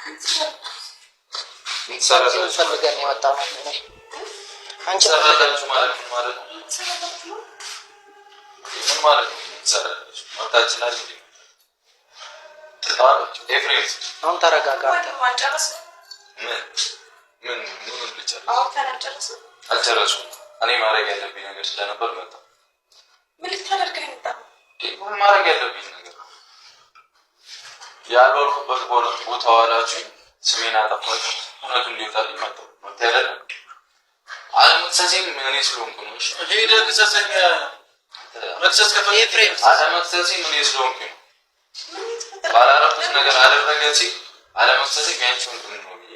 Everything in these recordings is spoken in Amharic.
አንቺን ፈልገን የመጣ ነው። አንቺ ፈልገን ማለት ነው ማለት ነው። ምን ማለት ነው? መብታችን አይደል እንዴ? ኤፍሬም አሁን ተረጋጋ። ምን ልጨርስ? አልጨረስኩም። እኔ ማድረግ ያለብኝ ነገር ስለነበር መጣሁ። ምን ልታደርገኝ መጣ? ምን ማድረግ ያለብኝ ነገር ያልወልኩበት ቦታ ዋላችሁኝ፣ ስሜን አጠፋችሁ። እውነቱ እንዲወጣልኝ መጣሁ። መብት አይደለም። አለመክሰሴም እኔ ስለሆንኩ ነው። ሄደህ ክሰሰኝ። መክሰስ ከፈለክ አለመክሰሴም እኔ ስለሆንኩ ነው። ባላረኩት ነገር አደረገ ሲል አለመክሰሴም ያንቺ ወንድም ነው ብዬ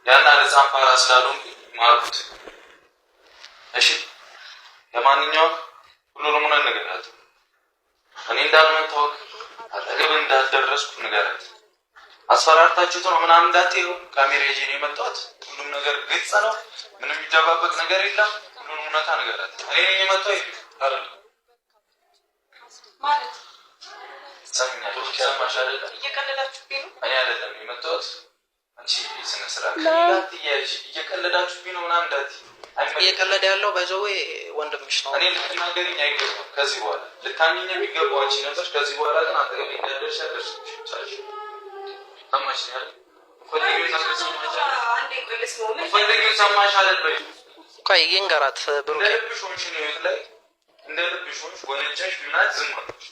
ያን አለዛም ፓራ ስላልሆንኩ ማርኩት። እሺ ለማንኛውም ሁሉንም ሆነ ነገራት። እኔ እንዳልመታወቅ አጠገብ እንዳልደረስኩ ንገራት። አስፈራርታችሁት ነው ምናምን እንዳትዪ። ካሜራ ይዤ ነው የመጣሁት። ሁሉም ነገር ግልጽ ነው። ምንም የሚደባበቅ ነገር የለም። ሁሉንም እውነታ ንገራት። እኔ ነኝ የመጣሁት አይደል? ማለት ሰምኛለሁ። ሰማሽ አይደል? እየቀለዳችሁብኝ ነው። እኔ አይደለም የመጣሁት። አንቺ ስነ ስርዓት እንዳትያዥ። እየቀለዳችሁብኝ ነው ምናምን እንዳትዪ። እየቀለደ ያለው በዘዌ ወንድምሽ ነው። እኔ ልትናገሪኝ አይገባም። ከዚህ በኋላ ልታምኚኝ የሚገባው አንቺ ነበርሽ። ከዚህ በኋላ ግን አጠገቤ እንዳትደርሺ አደርስብሽ። ሰማሽ አይደል? ፈልጊው ሰማሽ አይደል? በይ ቆይ ይንገራት ብሩኬ። እንደ ልብሽ ሆንሽ ነው ህይወት ላይ እንደ ልብሽ ሆንሽ ወነጃሽ ምናምን ዝም አልኩሽ።